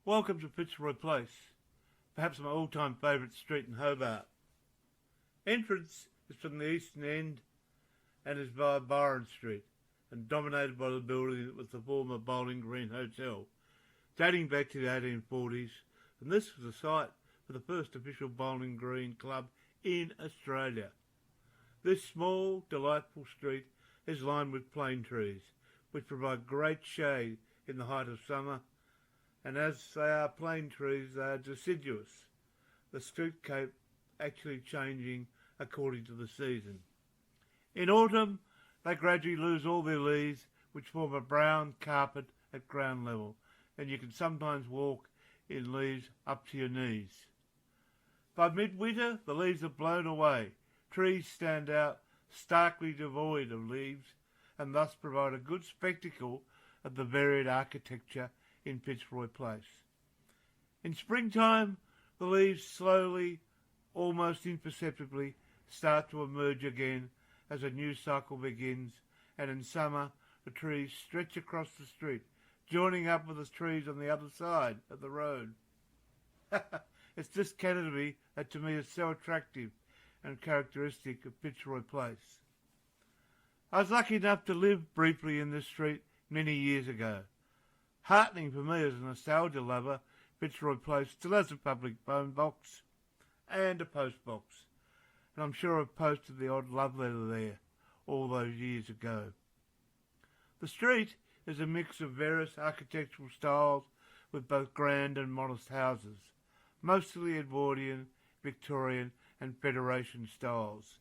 Welcome to Fitzroy Place, perhaps my all-time favourite street in Hobart. Entrance is from the eastern end and is via Byron Street and dominated by the building that was the former Bowling Green Hotel, dating back to the 1840s, and this was the site for the first official Bowling Green club in Australia. This small, delightful street is lined with plane trees, which provide great shade in the height of summer, and as they are plane trees, they are deciduous, the streetscape actually changing according to the season. In autumn, they gradually lose all their leaves, which form a brown carpet at ground level, and you can sometimes walk in leaves up to your knees. By midwinter, the leaves are blown away. Trees stand out starkly devoid of leaves, and thus provide a good spectacle of the varied architecture in Fitzroy Place. In springtime, the leaves slowly, almost imperceptibly, start to emerge again as a new cycle begins, and in summer the trees stretch across the street, joining up with the trees on the other side of the road. It's this canopy that to me is so attractive and characteristic of Fitzroy Place. I was lucky enough to live briefly in this street many years ago. Heartening for me as a nostalgia lover, Fitzroy Place still has a public phone box and a post box, and I'm sure I've posted the odd love letter there all those years ago. The street is a mix of various architectural styles with both grand and modest houses, mostly Edwardian, Victorian and Federation styles.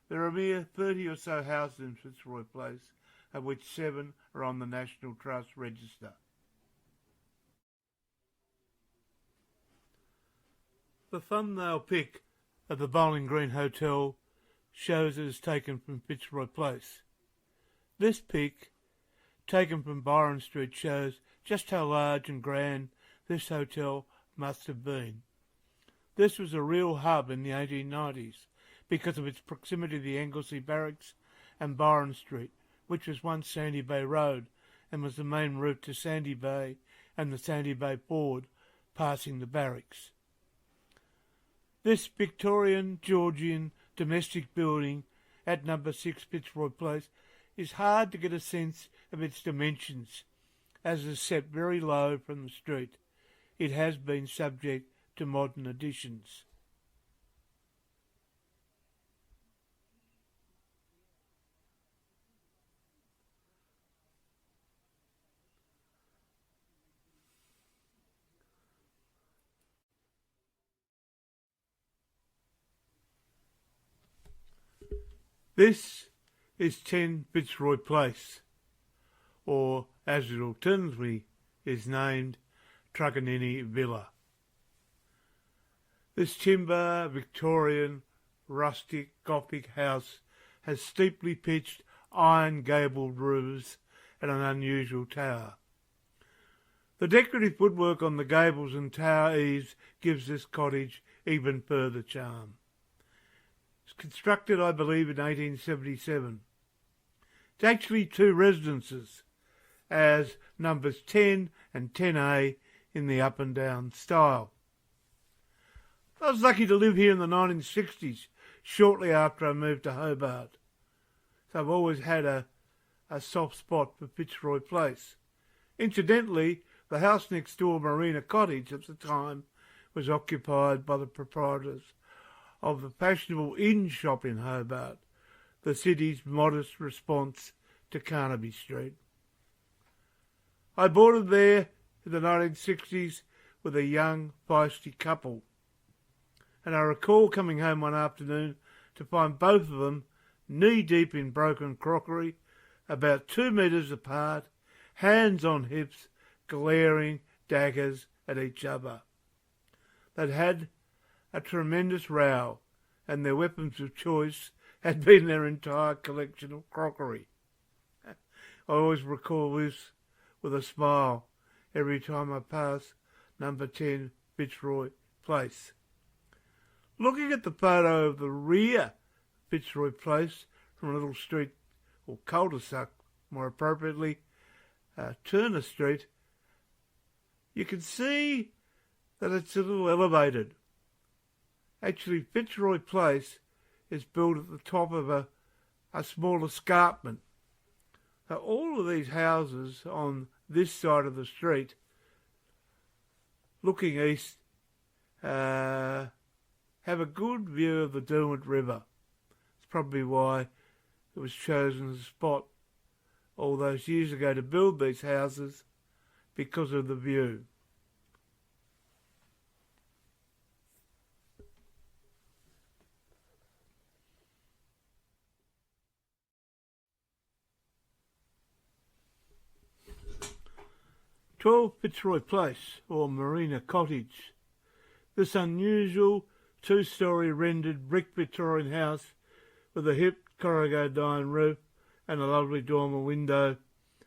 There are a mere 30 or so houses in Fitzroy Place, of which 7 are on the National Trust Register. The thumbnail pic of the Bowling Green Hotel shows it is taken from Fitzroy Place. This pic, taken from Byron Street, shows just how large and grand this hotel must have been. This was a real hub in the 1890s because of its proximity to the Anglesey Barracks and Byron Street, which was once Sandy Bay Road and was the main route to Sandy Bay and the Sandy Bay Ford, passing the barracks. This Victorian, Georgian, domestic building at number 6 Fitzroy Place is hard to get a sense of its dimensions, as it is set very low from the street. It has been subject to modern additions. This is 10 Fitzroy Place, or as it alternatively is named, Truganini Villa. This timber, Victorian, rustic, Gothic house has steeply pitched, iron-gabled roofs and an unusual tower. The decorative woodwork on the gables and tower eaves gives this cottage even further charm. It's constructed, I believe, in 1877. It's actually 2 residences, as numbers 10 and 10A in the up and down style. I was lucky to live here in the 1960s, shortly after I moved to Hobart. So I've always had a soft spot for Fitzroy Place. Incidentally, the house next door, Marina Cottage, at the time was occupied by the proprietors of the fashionable inn shop in Hobart, the city's modest response to Carnaby Street. I boarded there in the 1960s with a young, feisty couple, and I recall coming home one afternoon to find both of them knee-deep in broken crockery, about 2 metres apart, hands on hips, glaring daggers at each other. They'd had a tremendous row, and their weapons of choice had been their entire collection of crockery. I always recall this with a smile every time I pass number 10 Fitzroy Place. Looking at the photo of the rear Fitzroy Place from a little street, or cul-de-sac more appropriately, Turner Street, You can see that it's a little elevated. Actually, Fitzroy Place is built at the top of a small escarpment. So all of these houses on this side of the street, looking east, have a good view of the Derwent River. It's probably why it was chosen as a spot all those years ago to build these houses, because of the view. Fitzroy Place, or Marina Cottage. This unusual two-storey rendered brick Victorian house with a hip corrugated iron roof and a lovely dormer window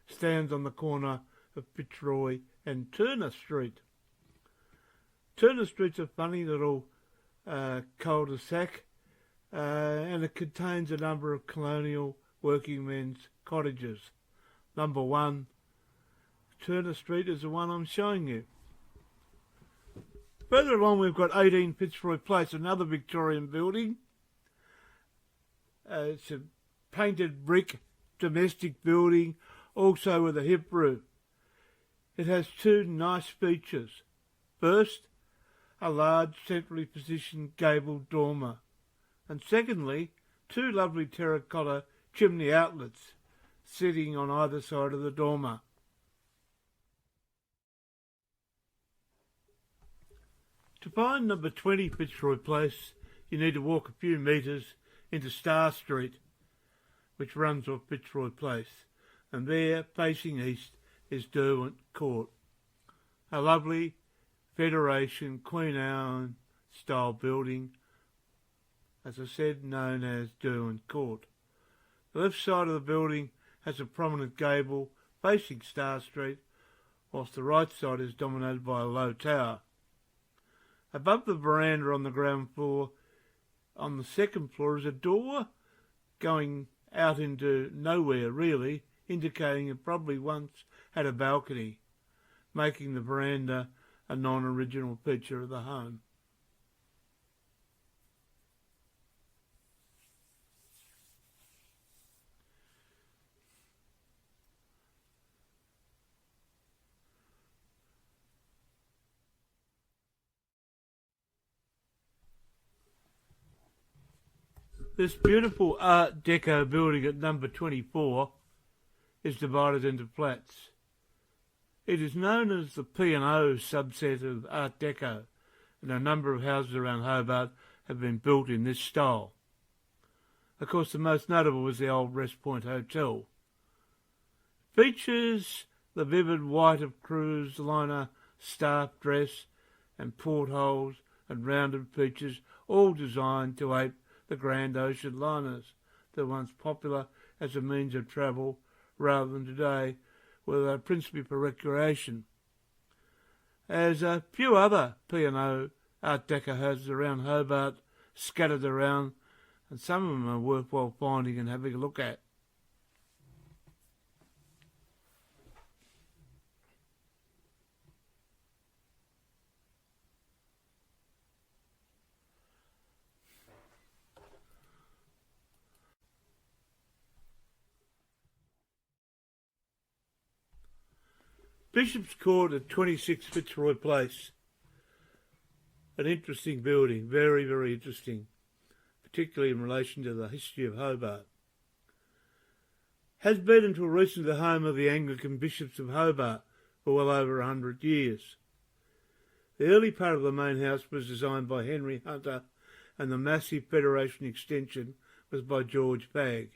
stands on the corner of Fitzroy and Turner Street. Turner Street's a funny little cul-de-sac, and it contains a number of colonial working men's cottages. Number 1, Turner Street, is the one I'm showing you. Further along we've got 18 Fitzroy Place, another Victorian building. It's a painted brick domestic building, also with a hip roof. It has 2 nice features. First, a large centrally positioned gabled dormer, and secondly, 2 lovely terracotta chimney outlets sitting on either side of the dormer. To find number 20 Fitzroy Place, you need to walk a few metres into Star Street, which runs off Fitzroy Place, and there, facing east, is Derwent Court, a lovely Federation Queen Anne style building, as I said, known as Derwent Court. The left side of the building has a prominent gable facing Star Street, whilst the right side is dominated by a low tower. Above the veranda on the ground floor, on the second floor, is a door going out into nowhere really, indicating it probably once had a balcony, making the veranda a non-original feature of the home. This beautiful Art Deco building at number 24 is divided into flats. It is known as the P&O subset of Art Deco, and a number of houses around Hobart have been built in this style. Of course, the most notable was the old West Point Hotel. Features the vivid white of cruise liner staff dress and portholes and rounded features, all designed to ape the grand ocean liners that were once popular as a means of travel rather than today, where they are principally for recreation. As a few other P&O Art Deco houses around Hobart scattered around, and some of them are worthwhile finding and having a look at. Bishop's Court at 26 Fitzroy Place. An interesting building, very, very interesting, particularly in relation to the history of Hobart. Has been until recently the home of the Anglican Bishops of Hobart for well over 100 years. The early part of the main house was designed by Henry Hunter, and the massive Federation extension was by George Fagg.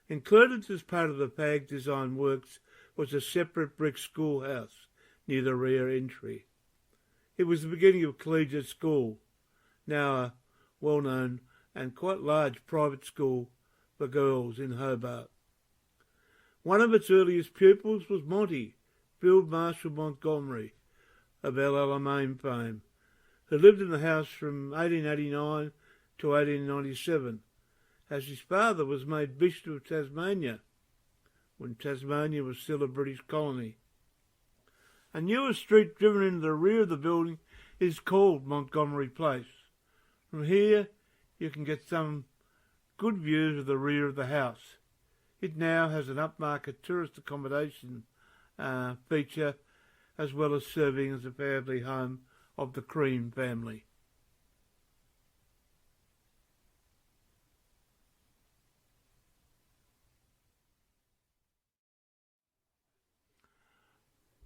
Included as part of the Fagg design works was a separate brick schoolhouse near the rear entry. It was the beginning of collegiate school, now a well-known and quite large private school for girls in Hobart. One of its earliest pupils was Monty, Field Marshal Montgomery, of El Alamein fame, who lived in the house from 1889 to 1897, as his father was made Bishop of Tasmania when Tasmania was still a British colony. A newer street driven into the rear of the building is called Montgomery Place. From here, you can get some good views of the rear of the house. It now has an upmarket tourist accommodation feature, as well as serving as a family home of the Cream family.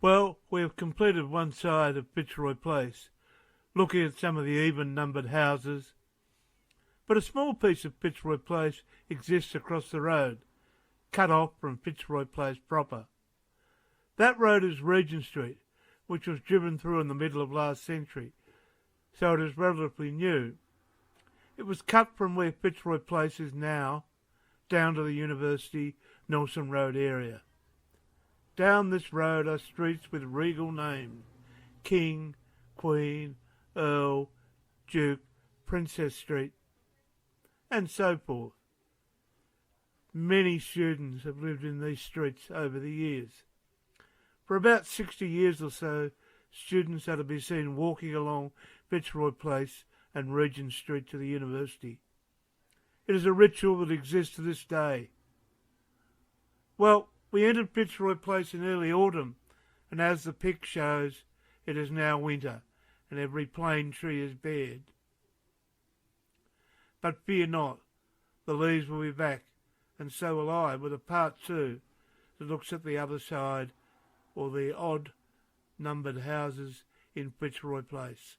Well, we have completed one side of Fitzroy Place, looking at some of the even-numbered houses. But a small piece of Fitzroy Place exists across the road, cut off from Fitzroy Place proper. That road is Regent Street, which was driven through in the middle of last century, so it is relatively new. It was cut from where Fitzroy Place is now, down to the University Nelson Road area. Down this road are streets with regal names: King, Queen, Earl, Duke, Princess Street, and so forth. Many students have lived in these streets over the years. For about 60 years or so, students are to be seen walking along Fitzroy Place and Regent Street to the university. It is a ritual that exists to this day. Well, we entered Fitzroy Place in early autumn, and as the pic shows, it is now winter, and every plane tree is bared. But fear not, the leaves will be back, and so will I, with a part 2 that looks at the other side, or the odd-numbered houses in Fitzroy Place.